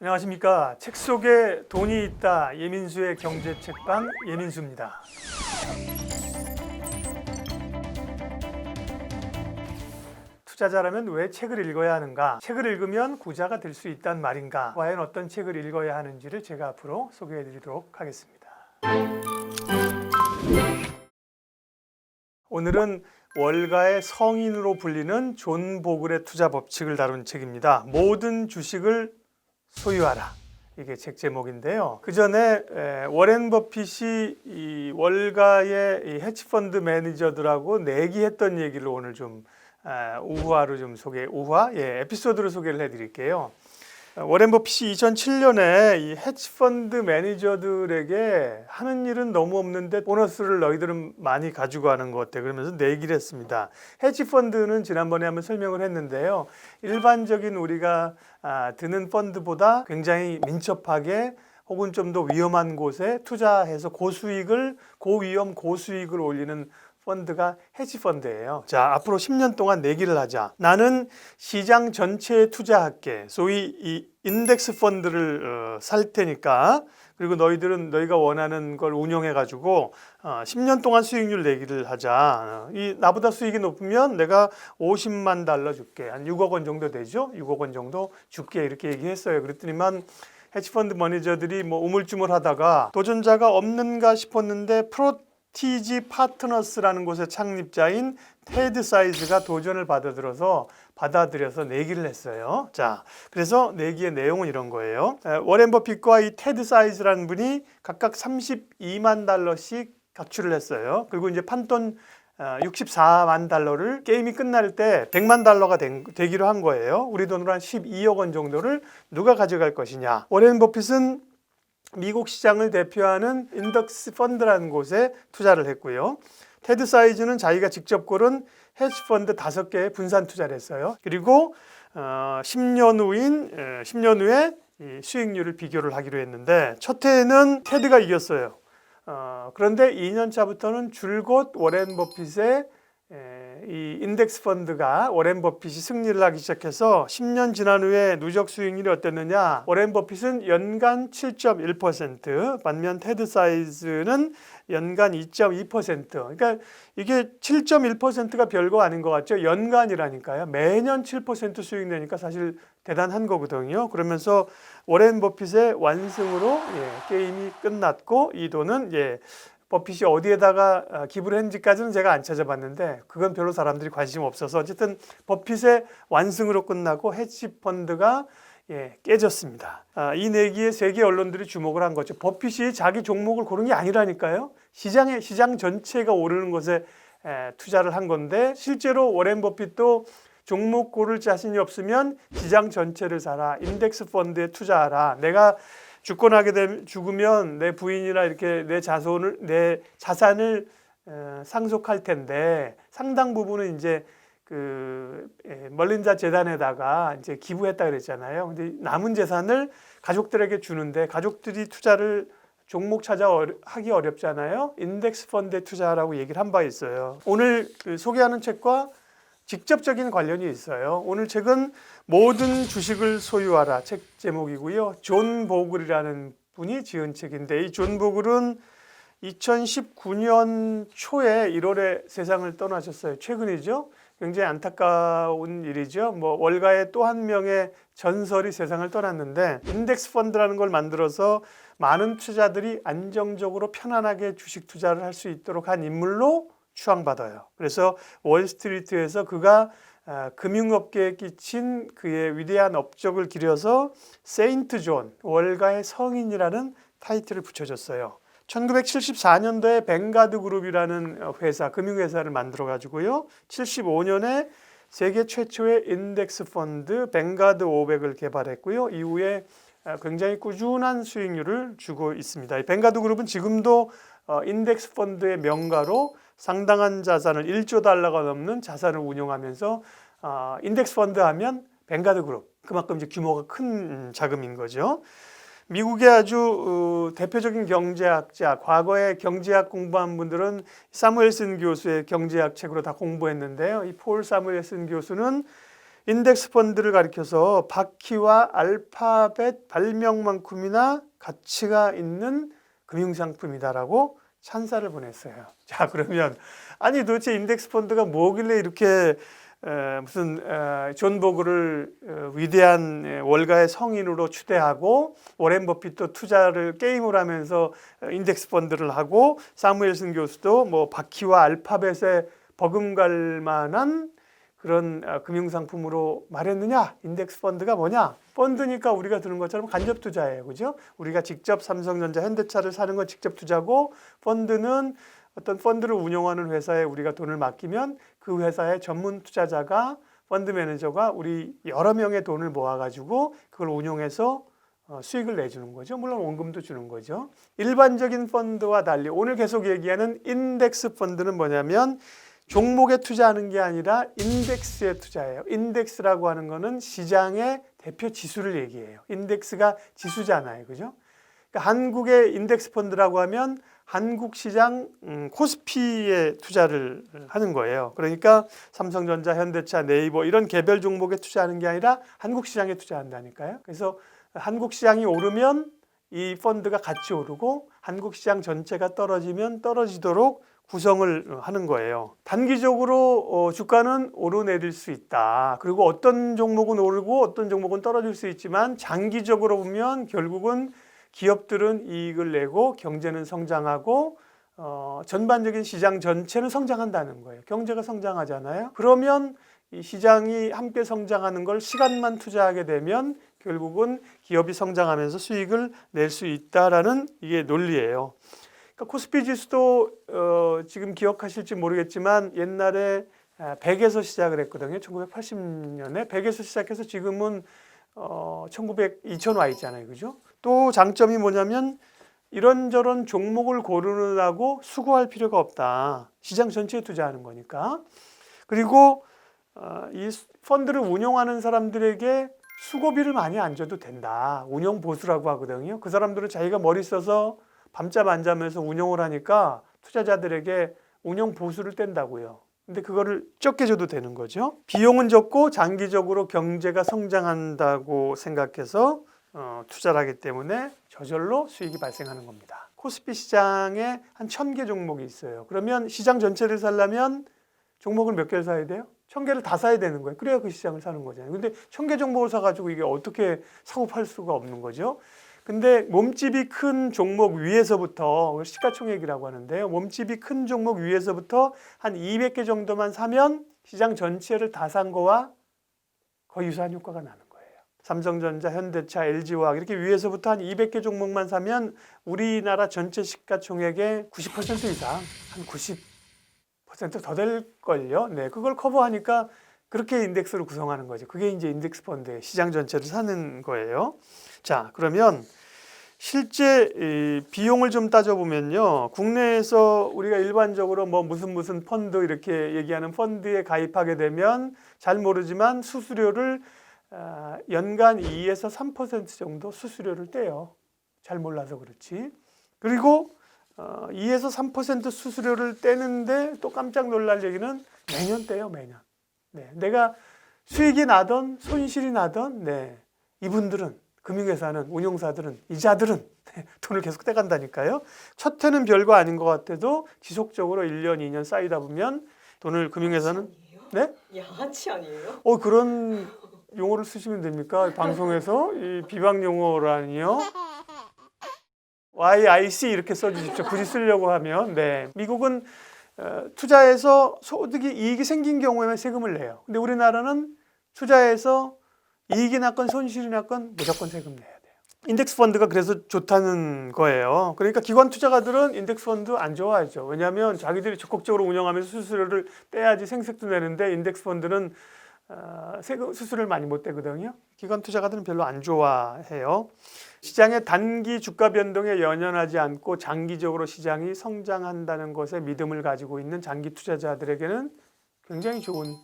안녕하십니까. 책 속에 돈이 있다. 예민수의 경제책방 예민수입니다. 투자자라면 왜 책을 읽어야 하는가? 책을 읽으면 부자가 될 수 있단 말인가? 과연 어떤 책을 읽어야 하는지를 제가 앞으로 소개해 드리도록 하겠습니다. 오늘은 월가의 성인으로 불리는 존 보글의 투자 법칙을 다룬 책입니다. 모든 주식을 소유하라. 이게 책 제목인데요. 그 전에 워렌 버핏이 이 월가의 이 헤지펀드 매니저들하고 내기했던 얘기를 오늘 좀 우화로 좀 에피소드로 소개를 해드릴게요. 워렌 버핏이 2007년에 이 헤지펀드 매니저들에게 하는 일은 너무 없는데 보너스를 너희들은 많이 가지고 가는 것 같아. 그러면서 내기를 했습니다. 헤지펀드는 지난번에 한번 설명을 했는데요. 일반적인 우리가 드는 펀드보다 굉장히 민첩하게 혹은 좀 더 위험한 곳에 투자해서 고위험 고수익을 올리는 펀드가 헤지펀드예요. 자, 앞으로 10년 동안 내기를 하자. 나는 시장 전체에 투자할게. 소위 이 인덱스 펀드를 살 테니까, 그리고 너희들은 너희가 원하는 걸 운용해 가지고 10년 동안 수익률 내기를 하자. 이 나보다 수익이 높으면 내가 $50만 줄게. 한 6억 원 정도 되죠? 6억 원 정도 줄게. 이렇게 얘기했어요. 그랬더니만 헤지펀드 매니저들이 뭐 우물쭈물하다가 도전자가 없는가 싶었는데 프로티지 파트너스라는 곳의 창립자인 테드 사이즈가 도전을 받아들여서 내기를 했어요. 자, 그래서 내기의 내용은 이런 거예요. 워렌 버핏과 이 테드 사이즈라는 분이 각각 $32만 각출을 했어요. 그리고 이제 판돈 $64만 게임이 끝날 때 $100만 되기로 한 거예요. 우리 돈으로 한 12억 원 정도를 누가 가져갈 것이냐. 워렌 버핏은 미국 시장을 대표하는 인덱스 펀드라는 곳에 투자를 했고요. 테드 사이즈는 자기가 직접 고른 헤지펀드 5개에 분산 투자를 했어요. 그리고 10년 후에 이 수익률을 비교를 하기로 했는데 첫 해에는 테드가 이겼어요. 그런데 2년 차부터는 줄곧 워렌 버핏의 이 인덱스 펀드가 워렌 버핏이 승리를 하기 시작해서 10년 지난 후에 누적 수익률이 어땠느냐. 워렌 버핏은 연간 7.1%, 반면 테드 사이즈는 연간 2.2%. 그러니까 이게 7.1%가 별거 아닌 것 같죠. 연간이라니까요. 매년 7% 수익 내니까 사실 대단한 거거든요. 그러면서 워렌 버핏의 완승으로 게임이 끝났고, 이 돈은 버핏이 어디에다가 기부를 했는지까지는 제가 안 찾아봤는데 그건 별로 사람들이 관심 없어서 어쨌든 버핏의 완승으로 끝나고 헤지펀드가 깨졌습니다. 이 내기에 세계 언론들이 주목을 한 거죠. 버핏이 자기 종목을 고른 게 아니라니까요. 시장 전체가 오르는 것에 투자를 한 건데, 실제로 워렌 버핏도 종목 고를 자신이 없으면 시장 전체를 사라. 인덱스 펀드에 투자하라. 내가 죽으면 내 부인이나 이렇게 내 자산을 상속할 텐데 상당 부분은 이제 그 멀린다 재단에다가 이제 기부했다 그랬잖아요. 근데 남은 재산을 가족들에게 주는데 가족들이 투자를 종목 하기 어렵잖아요. 인덱스 펀드에 투자하라고 얘기를 한 바 있어요. 오늘 소개하는 책과 직접적인 관련이 있어요. 오늘 책은 모든 주식을 소유하라 책 제목이고요. 존 보글이라는 분이 지은 책인데, 이 존 보글은 2019년 초에 1월에 세상을 떠나셨어요. 최근이죠. 굉장히 안타까운 일이죠. 월가의 또 한 명의 전설이 세상을 떠났는데, 인덱스 펀드라는 걸 만들어서 많은 투자들이 안정적으로 편안하게 주식 투자를 할 수 있도록 한 인물로 추앙받아요. 그래서 월스트리트에서 그가 금융업계에 끼친 그의 위대한 업적을 기려서 세인트 존, 월가의 성인이라는 타이틀을 붙여줬어요. 1974년도에 뱅가드 그룹이라는 회사, 금융회사를 만들어 가지고요. 75년에 세계 최초의 인덱스 펀드 뱅가드 500을 개발했고요. 이후에 굉장히 꾸준한 수익률을 주고 있습니다. 이 뱅가드 그룹은 지금도 인덱스 펀드의 명가로 상당한 자산을 $1조 넘는 자산을 운용하면서 인덱스 펀드 하면 뱅가드 그룹, 그만큼 이제 규모가 큰 자금인 거죠. 미국의 아주 대표적인 경제학자, 과거에 경제학 공부한 분들은 사무엘슨 교수의 경제학 책으로 다 공부했는데요. 이 폴 사무엘슨 교수는 인덱스 펀드를 가리켜서 바퀴와 알파벳 발명만큼이나 가치가 있는 금융상품이다라고 찬사를 보냈어요. 자, 그러면 아니 도대체 인덱스 펀드가 뭐길래 이렇게 무슨 존 보그를 위대한 월가의 성인으로 추대하고 워렌 버핏도 투자를 게임을 하면서 인덱스 펀드를 하고 사무엘슨 교수도 뭐 바퀴와 알파벳에 버금갈 만한 그런 금융상품으로 말했느냐? 인덱스 펀드가 뭐냐? 펀드니까 우리가 들은 것처럼 간접 투자예요. 그죠? 우리가 직접 삼성전자, 현대차를 사는 건 직접 투자고, 펀드는 어떤 펀드를 운영하는 회사에 우리가 돈을 맡기면 그 회사의 전문 투자자가, 펀드 매니저가 우리 여러 명의 돈을 모아가지고 그걸 운용해서 수익을 내주는 거죠. 물론 원금도 주는 거죠. 일반적인 펀드와 달리 오늘 계속 얘기하는 인덱스 펀드는 뭐냐면 종목에 투자하는 게 아니라 인덱스에 투자해요. 인덱스라고 하는 거는 시장의 대표 지수를 얘기해요. 인덱스가 지수잖아요. 그죠? 그러니까 한국의 인덱스 펀드라고 하면 한국 시장 코스피에 투자를 하는 거예요. 그러니까 삼성전자, 현대차, 네이버 이런 개별 종목에 투자하는 게 아니라 한국 시장에 투자한다니까요. 그래서 한국 시장이 오르면 이 펀드가 같이 오르고 한국 시장 전체가 떨어지면 떨어지도록 구성을 하는 거예요. 단기적으로 주가는 오르내릴 수 있다. 그리고 어떤 종목은 오르고 어떤 종목은 떨어질 수 있지만 장기적으로 보면 결국은 기업들은 이익을 내고 경제는 성장하고 전반적인 시장 전체는 성장한다는 거예요. 경제가 성장하잖아요. 그러면 이 시장이 함께 성장하는 걸 시간만 투자하게 되면 결국은 기업이 성장하면서 수익을 낼 수 있다라는 이게 논리예요. 그러니까 코스피 지수도 지금 기억하실지 모르겠지만 옛날에 100에서 시작을 했거든요. 1980년에 100에서 시작해서 지금은 2000 와 있잖아요. 그죠? 또 장점이 뭐냐면 이런저런 종목을 고르느라고 수고할 필요가 없다. 시장 전체에 투자하는 거니까. 그리고 이 펀드를 운용하는 사람들에게 수고비를 많이 안 줘도 된다. 운용 보수라고 하거든요. 그 사람들은 자기가 머리 써서 밤잠 안 자면서 운용을 하니까 투자자들에게 운용 보수를 뗀다고요. 근데 그거를 적게 줘도 되는 거죠. 비용은 적고 장기적으로 경제가 성장한다고 생각해서 투자를 하기 때문에 저절로 수익이 발생하는 겁니다. 코스피 시장에 한 1000개 종목이 있어요. 그러면 시장 전체를 사려면 종목을 몇 개를 사야 돼요? 1000개를 다 사야 되는 거예요. 그래야 그 시장을 사는 거잖아요. 근데 1000개 종목을 사가지고 이게 어떻게 사고 팔 수가 없는 거죠. 근데 몸집이 큰 종목 위에서부터 시가총액이라고 하는데요. 몸집이 큰 종목 위에서부터 한 200개 정도만 사면 시장 전체를 다 산 거와 거의 유사한 효과가 나는 거예요. 삼성전자, 현대차, LG화학 이렇게 위에서부터 한 200개 종목만 사면 우리나라 전체 시가총액의 90% 이상, 한 90% 더 될걸요. 네, 그걸 커버하니까 그렇게 인덱스를 구성하는 거죠. 그게 이제 인덱스 펀드의 시장 전체를 사는 거예요. 자, 그러면 실제 비용을 좀 따져보면요. 국내에서 우리가 일반적으로 뭐 무슨 펀드 이렇게 얘기하는 펀드에 가입하게 되면 잘 모르지만 수수료를 연간 2에서 3% 정도 수수료를 떼요. 잘 몰라서 그렇지. 그리고 2에서 3% 수수료를 떼는데 또 깜짝 놀랄 얘기는 매년 떼요, 매년. 네, 내가 수익이 나던 손실이 나던 이분들은 금융회사는 운용사들은 이자들은 돈을 계속 떼간다니까요. 첫 해는 별거 아닌 것 같아도 지속적으로 1년, 2년 쌓이다 보면 돈을 금융회사는 네? 양아치 아니에요? 그런 용어를 쓰시면 됩니까? 방송에서 이 비방 용어라니요. YIC 이렇게 써주십시오. 굳이 쓰려고 하면. 네, 미국은 투자해서 소득이 이익이 생긴 경우에만 세금을 내요. 근데 우리나라는 투자해서 이익이 났건 손실이 났건 무조건 세금 내야 돼요. 인덱스 펀드가 그래서 좋다는 거예요. 그러니까 기관 투자가들은 인덱스 펀드 안 좋아하죠. 왜냐하면 자기들이 적극적으로 운영하면서 수수료를 떼야지 생색도 내는데 인덱스 펀드는 세금 수수료를 많이 못 떼거든요. 기관 투자가들은 별로 안 좋아해요. 시장의 단기 주가 변동에 연연하지 않고 장기적으로 시장이 성장한다는 것에 믿음을 가지고 있는 장기 투자자들에게는 굉장히 좋은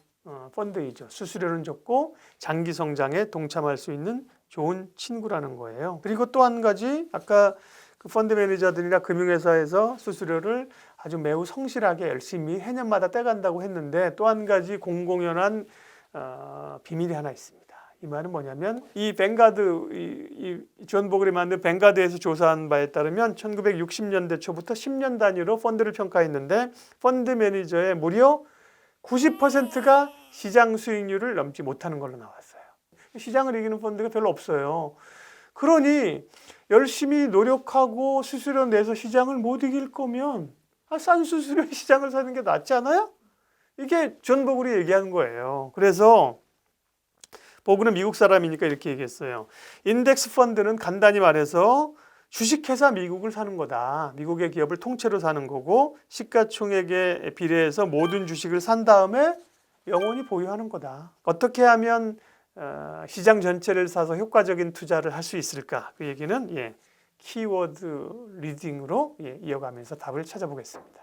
펀드이죠. 수수료는 적고 장기 성장에 동참할 수 있는 좋은 친구라는 거예요. 그리고 또 한 가지 아까 그 펀드 매니저들이나 금융회사에서 수수료를 아주 매우 성실하게 열심히 해년마다 떼간다고 했는데 또 한 가지 공공연한 비밀이 하나 있습니다. 이 말은 뭐냐면 이 뱅가드, 존 보글이 만든 뱅가드에서 조사한 바에 따르면 1960년대 초부터 10년 단위로 펀드를 평가했는데 펀드 매니저의 무려 90%가 시장 수익률을 넘지 못하는 걸로 나왔어요. 시장을 이기는 펀드가 별로 없어요. 그러니 열심히 노력하고 수수료 내서 시장을 못 이길 거면 싼 수수료의 시장을 사는 게 낫지 않아요? 이게 존 보글이 얘기하는 거예요. 그래서 보글은 미국 사람이니까 이렇게 얘기했어요. 인덱스 펀드는 간단히 말해서 주식회사 미국을 사는 거다. 미국의 기업을 통째로 사는 거고 시가총액에 비례해서 모든 주식을 산 다음에 영원히 보유하는 거다. 어떻게 하면 시장 전체를 사서 효과적인 투자를 할 수 있을까? 그 얘기는 키워드 리딩으로 이어가면서 답을 찾아보겠습니다.